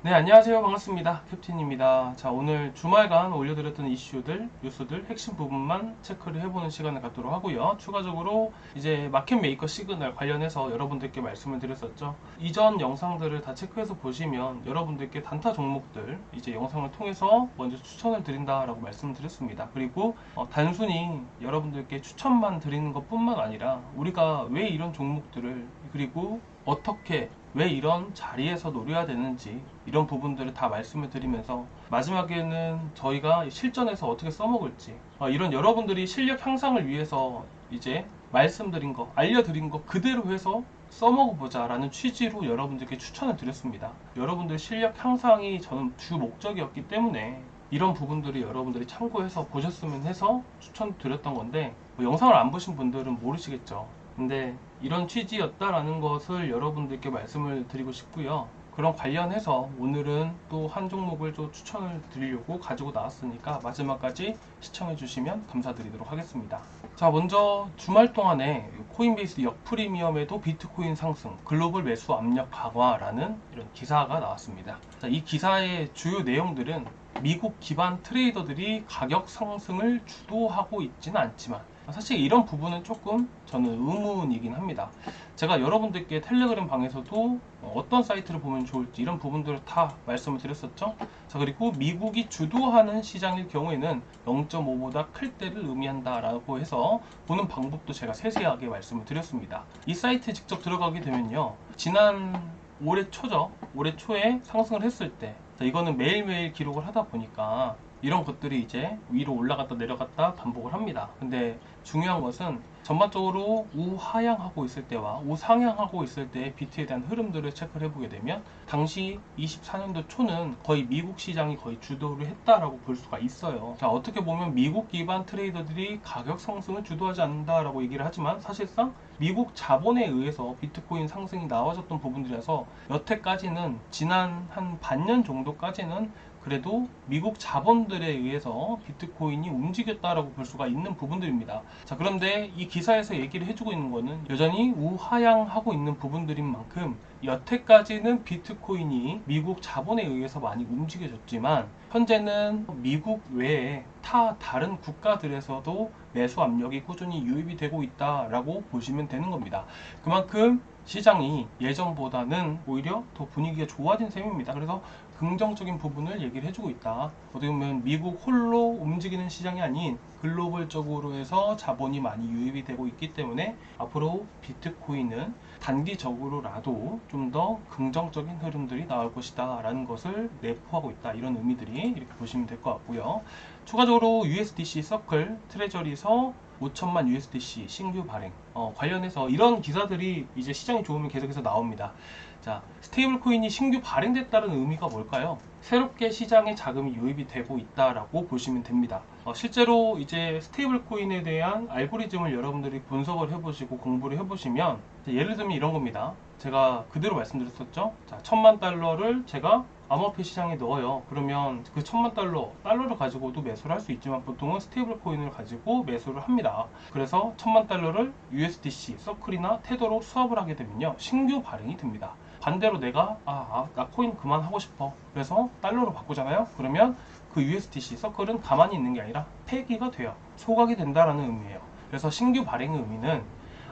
네, 안녕하세요. 반갑습니다. 캡틴입니다. 자, 오늘 주말간 올려드렸던 이슈들, 뉴스들, 핵심 부분만 체크를 해보는 시간을 갖도록 하고요. 추가적으로 이제 마켓 메이커 시그널 관련해서 여러분들께 말씀을 드렸었죠. 이전 영상들을 다 체크해서 보시면 여러분들께 단타 종목들 이제 영상을 통해서 먼저 추천을 드린다라고 말씀을 드렸습니다. 그리고 단순히 여러분들께 추천만 드리는 것 뿐만 아니라 우리가 왜 이런 종목들을 그리고 어떻게 왜 이런 자리에서 노려야 되는지 이런 부분들을 다 말씀을 드리면서 마지막에는 저희가 실전에서 어떻게 써먹을지 이런 여러분들이 실력 향상을 위해서 이제 말씀드린 거 알려드린 거 그대로 해서 써먹어보자 라는 취지로 여러분들께 추천을 드렸습니다. 여러분들 실력 향상이 저는 주 목적이었기 때문에 이런 부분들을 여러분들이 참고해서 보셨으면 해서 추천드렸던 건데 영상을 안 보신 분들은 모르시겠죠. 근데 이런 취지였다라는 것을 여러분들께 말씀을 드리고 싶고요. 그런 관련해서 오늘은 또 한 종목을 좀 추천을 드리려고 가지고 나왔으니까 마지막까지 시청해 주시면 감사드리도록 하겠습니다. 자, 먼저 주말 동안에 코인베이스 역프리미엄에도 비트코인 상승, 글로벌 매수 압력 강화라는 이런 기사가 나왔습니다. 자, 이 기사의 주요 내용들은 미국 기반 트레이더들이 가격 상승을 주도하고 있지는 않지만 사실 이런 부분은 조금 저는 의문이긴 합니다. 제가 여러분들께 텔레그램 방에서도 어떤 사이트를 보면 좋을지 이런 부분들을 다 말씀을 드렸었죠. 자, 그리고 미국이 주도하는 시장일 경우에는 0.5보다 클 때를 의미한다라고 해서 보는 방법도 제가 세세하게 말씀을 드렸습니다. 이 사이트에 직접 들어가게 되면요. 지난 올해 초죠. 올해 초에 상승을 했을 때 이거는 매일매일 기록을 하다 보니까 이런 것들이 이제 위로 올라갔다 내려갔다 반복을 합니다. 근데 중요한 것은 전반적으로 우하향하고 있을 때와 우상향하고 있을 때 비트에 대한 흐름들을 체크를 해보게 되면 당시 24년도 초는 거의 미국 시장이 거의 주도를 했다라고 볼 수가 있어요. 자, 어떻게 보면 미국 기반 트레이더들이 가격 상승을 주도하지 않는다라고 얘기를 하지만 사실상 미국 자본에 의해서 비트코인 상승이 나와졌던 부분들이라서 여태까지는 지난 한 반년 정도까지는 그래도 미국 자본들에 의해서 비트코인이 움직였다라고 볼 수가 있는 부분들입니다. 자, 그런데 이 기사에서 얘기를 해주고 있는 거는 여전히 우하향하고 있는 부분들인 만큼 여태까지는 비트코인이 미국 자본에 의해서 많이 움직여졌지만 현재는 미국 외에 다른 국가들에서도 매수 압력이 꾸준히 유입이 되고 있다라고 보시면 되는 겁니다. 그만큼 시장이 예전보다는 오히려 더 분위기가 좋아진 셈입니다. 그래서 긍정적인 부분을 얘기를 해주고 있다. 어떻게 보면 미국 홀로 움직이는 시장이 아닌 글로벌적으로 해서 자본이 많이 유입이 되고 있기 때문에 앞으로 비트코인은 단기적으로라도 좀 더 긍정적인 흐름들이 나올 것이다 라는 것을 내포하고 있다. 이런 의미들이 이렇게 보시면 될 것 같고요. 추가적으로 USDC 서클 트레저리에서 5천만 USDC 신규 발행 관련해서 이런 기사들이 이제 시장이 좋으면 계속해서 나옵니다. 자, 스테이블 코인이 신규 발행됐다는 의미가 뭘까요? 새롭게 시장에 자금이 유입이 되고 있다라고 보시면 됩니다. 실제로 이제 스테이블 코인에 대한 알고리즘을 여러분들이 분석을 해보시고 공부를 해보시면 예를 들면 이런 겁니다. 제가 그대로 말씀드렸었죠. 자, 1,000만 달러를 제가 암호화폐 시장에 넣어요. 그러면 그 1,000만 달러를 가지고도 매수를 할 수 있지만 보통은 스테이블 코인을 가지고 매수를 합니다. 그래서 1,000만 달러를 USDC, 서클이나 테더로 수합을 하게 되면요. 신규 발행이 됩니다. 반대로 내가 나 코인 그만하고 싶어. 그래서 달러로 바꾸잖아요. 그러면 그 USDC 서클은 가만히 있는 게 아니라 폐기가 돼요. 소각이 된다라는 의미예요. 그래서 신규 발행의 의미는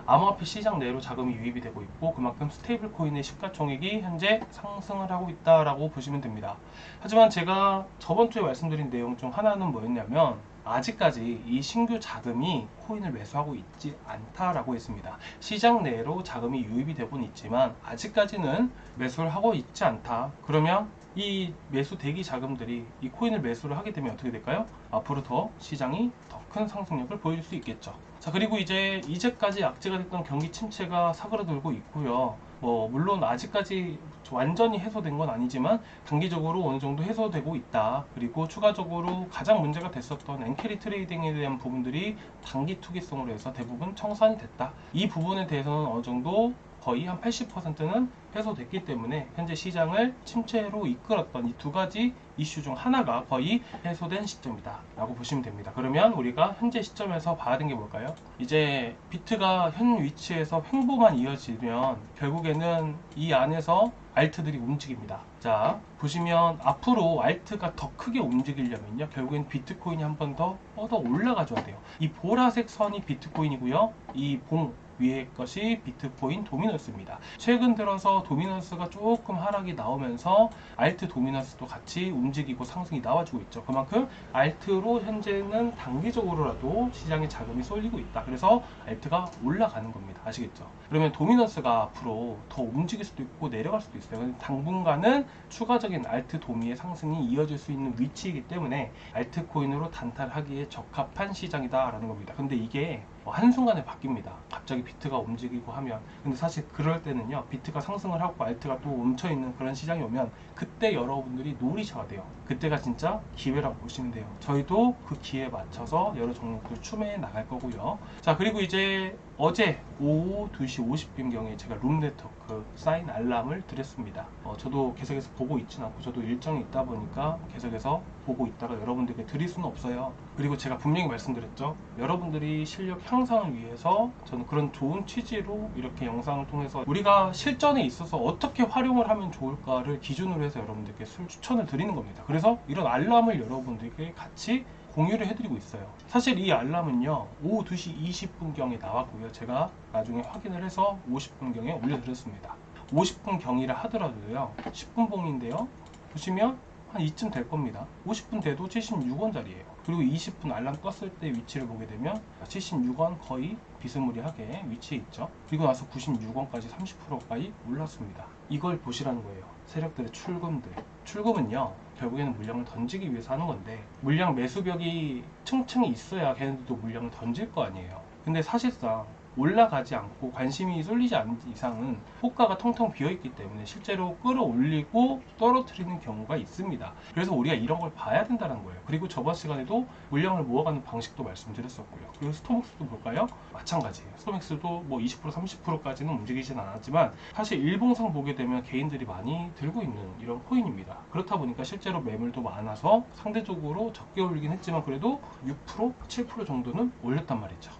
암호화폐 시장 내로 자금이 유입이 되고 있고 그만큼 스테이블 코인의 시가총액이 현재 상승을 하고 있다라고 보시면 됩니다. 하지만 제가 저번 주에 말씀드린 내용 중 하나는 뭐였냐면 아직까지 이 신규 자금이 코인을 매수하고 있지 않다라고 했습니다. 시장 내로 자금이 유입이 되고는 있지만 아직까지는 매수를 하고 있지 않다. 그러면 이 매수 대기 자금들이 이 코인을 매수를 하게 되면 어떻게 될까요? 앞으로 더 시장이 더 큰 상승력을 보일 수 있겠죠. 자, 그리고 이제까지 악재가 됐던 경기 침체가 사그라들고 있고요. 물론 아직까지 완전히 해소된 건 아니지만 단기적으로 어느 정도 해소되고 있다. 그리고 추가적으로 가장 문제가 됐었던 엔캐리 트레이딩에 대한 부분들이 단기 투기성으로 해서 대부분 청산이 됐다. 이 부분에 대해서는 어느 정도 거의 한 80%는 해소됐기 때문에 현재 시장을 침체로 이끌었던 이 두 가지 이슈 중 하나가 거의 해소된 시점이다 라고 보시면 됩니다. 그러면 우리가 현재 시점에서 봐야 되는 게 뭘까요? 이제 비트가 현 위치에서 횡보만 이어지면 결국에는 이 안에서 알트들이 움직입니다. 자, 보시면 앞으로 알트가 더 크게 움직이려면요, 결국엔 비트코인이 한 번 더 뻗어 올라가줘야 돼요. 이 보라색 선이 비트코인이고요, 이 봉 위에 것이 비트코인 도미넌스입니다. 최근 들어서 도미넌스가 조금 하락이 나오면서 알트 도미넌스도 같이 움직이고 상승이 나와주고 있죠. 그만큼 알트로 현재는 단기적으로라도 시장에 자금이 쏠리고 있다. 그래서 알트가 올라가는 겁니다. 아시겠죠? 그러면 도미넌스가 앞으로 더 움직일 수도 있고 내려갈 수도 있어요. 당분간은 추가적인 알트 도미의 상승이 이어질 수 있는 위치이기 때문에 알트코인으로 단타하기에 적합한 시장이다라는 겁니다. 근데 이게 한순간에 바뀝니다. 갑자기 비트가 움직이고 하면. 근데 사실 그럴 때는요, 비트가 상승을 하고 알트가 또 멈춰있는 그런 시장이 오면 그때 여러분들이 노리셔야 돼요. 그때가 진짜 기회라고 보시면 돼요. 저희도 그 기회에 맞춰서 여러 종목들 추매해 나갈 거고요. 자, 그리고 이제 어제 오후 2시 50분경에 제가 룸네트워크 사인 알람을 드렸습니다. 저도 계속해서 보고 있진 않고 저도 일정이 있다 보니까 계속해서 보고 있다가 여러분들께 드릴 수는 없어요. 그리고 제가 분명히 말씀드렸죠. 여러분들이 실력 향상을 위해서 저는 그런 좋은 취지로 이렇게 영상을 통해서 우리가 실전에 있어서 어떻게 활용을 하면 좋을까를 기준으로 해서 여러분들께 추천을 드리는 겁니다. 그래서 이런 알람을 여러분들께 같이 공유를 해드리고 있어요. 사실 이 알람은요, 오후 2시 20분경에 나왔고요. 제가 나중에 확인을 해서 50분경에 올려드렸습니다. 50분경이라 하더라도요, 10분 봉인데요, 보시면 한 이쯤 될 겁니다. 50분 돼도 76원짜리예요. 그리고 20분 알람 떴을 때 위치를 보게 되면 76원 거의 비스무리하게 위치해 있죠. 그리고 나서 96원까지 30%까지 올랐습니다. 이걸 보시라는 거예요. 세력들의 출금들. 출금은요, 결국에는 물량을 던지기 위해서 하는 건데, 물량 매수벽이 층층이 있어야 걔네들도 물량을 던질 거 아니에요. 근데 사실상 올라가지 않고 관심이 쏠리지 않는 이상은 호가가 텅텅 비어있기 때문에 실제로 끌어올리고 떨어뜨리는 경우가 있습니다. 그래서 우리가 이런 걸 봐야 된다는 거예요. 그리고 저번 시간에도 물량을 모아가는 방식도 말씀드렸었고요. 그리고 스토맥스도 볼까요? 마찬가지예요. 스토맥스도 뭐 20% 30%까지는 움직이진 않았지만 사실 일봉상 보게 되면 개인들이 많이 들고 있는 이런 코인입니다. 그렇다 보니까 실제로 매물도 많아서 상대적으로 적게 올리긴 했지만 그래도 6% 7% 정도는 올렸단 말이죠.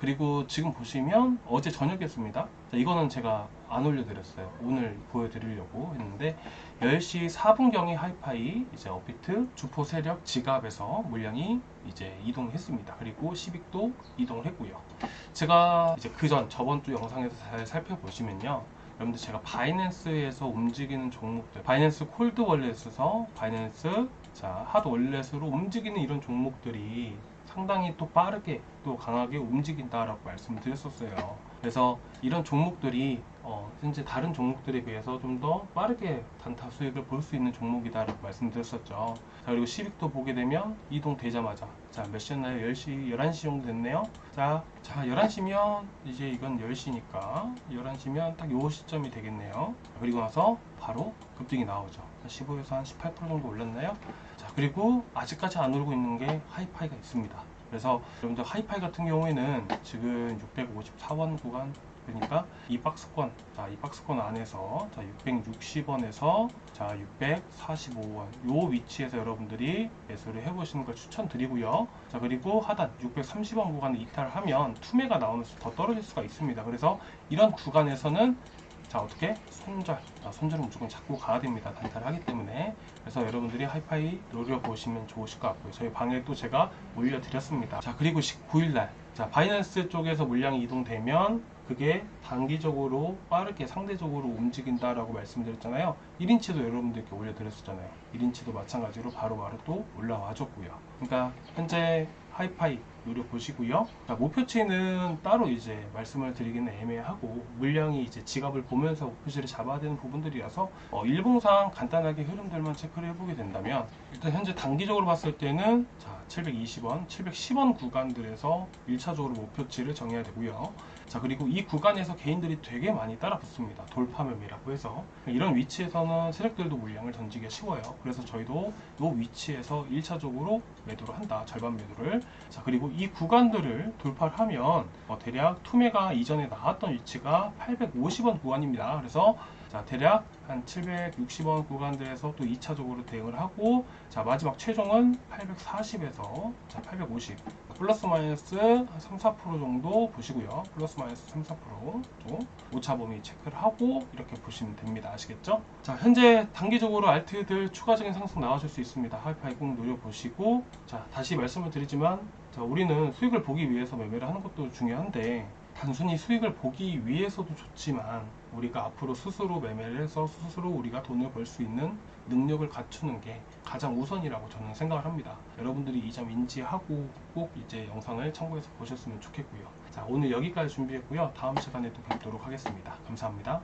그리고 지금 보시면 어제 저녁이었습니다. 자, 이거는 제가 안 올려드렸어요. 오늘 보여드리려고 했는데 10시 4분경에 하이파이 이제 업비트 주포 세력 지갑에서 물량이 이제 이동했습니다. 그리고 시빅도 이동을 했고요. 제가 이제 저번 주 영상에서 잘 살펴보시면요, 여러분들 제가 바이낸스에서 움직이는 종목들, 바이낸스 콜드 월렛에서 바이낸스 핫 월렛으로 움직이는 이런 종목들이 상당히 또 빠르게 또 강하게 움직인다라고 말씀을 드렸었어요. 그래서 이런 종목들이 현재 다른 종목들에 비해서 좀 더 빠르게 단타 수익을 볼 수 있는 종목이다라고 말씀드렸었죠. 자, 그리고 시빅도 보게 되면 이동되자마자 몇 시였나요? 10시, 11시 정도 됐네요. 자 11시면 이제 이건 10시니까 11시면 딱 요 시점이 되겠네요. 그리고 나서 바로 급등이 나오죠. 15에서 한 18% 정도 올랐나요? 자, 그리고 아직까지 안 오르고 있는 게 하이파이가 있습니다. 그래서 여러분들 하이파이 같은 경우에는 지금 654원 구간, 그러니까 이 박스권, 이 박스권 안에서 660원에서 645원 요 위치에서 여러분들이 매수를 해보시는 걸 추천드리고요. 자, 그리고 하단 630원 구간을 이탈하면 투매가 나오면서 더 떨어질 수가 있습니다. 그래서 이런 구간에서는 어떻게? 손절은 무조건 잡고 가야 됩니다. 단타를 하기 때문에. 그래서 여러분들이 하이파이 노려보시면 좋으실 것 같고요. 저희 방에 또 제가 올려드렸습니다. 자, 그리고 19일날 바이낸스 쪽에서 물량이 이동되면 그게 단기적으로 빠르게 상대적으로 움직인다라고 말씀드렸잖아요. 1인치도 여러분들께 올려드렸었잖아요. 1인치도 마찬가지로 바로바로 또 올라와 줬고요. 그러니까 현재 하이파이 노려보시고요. 목표치는 따로 이제 말씀을 드리기는 애매하고, 물량이 이제 지갑을 보면서 목표치를 잡아야 되는 부분들이라서 일봉상 간단하게 흐름들만 체크를 해보게 된다면, 일단 현재 단기적으로 봤을 때는 720원, 710원 구간들에서 1차적으로 목표치를 정해야 되고요. 자, 그리고 이 구간에서 개인들이 되게 많이 따라 붙습니다. 돌파매매라고 해서. 이런 위치에서는 세력들도 물량을 던지기가 쉬워요. 그래서 저희도 이 위치에서 1차적으로 매도를 한다. 절반 매도를. 자, 그리고 이 구간들을 돌파를 하면 대략 투매가 이전에 나왔던 위치가 850원 구간입니다. 그래서 자, 대략 한 760원 구간들에서 또 2차적으로 대응을 하고, 자, 마지막 최종은 840에서 자, 850. 플러스 마이너스 한 3, 4% 정도 보시고요. 플러스 마이너스 3, 4% 또 오차 범위 체크를 하고 이렇게 보시면 됩니다. 아시겠죠? 자, 현재 단기적으로 알트들 추가적인 상승 나와줄 수 있습니다. 하이파이 꼭 노려보시고, 자, 다시 말씀을 드리지만, 자, 우리는 수익을 보기 위해서 매매를 하는 것도 중요한데, 단순히 수익을 보기 위해서도 좋지만 우리가 앞으로 스스로 매매를 해서 스스로 우리가 돈을 벌 수 있는 능력을 갖추는 게 가장 우선이라고 저는 생각을 합니다. 여러분들이 이 점 인지하고 꼭 이제 영상을 참고해서 보셨으면 좋겠고요. 자, 오늘 여기까지 준비했고요. 다음 시간에 또 뵙도록 하겠습니다. 감사합니다.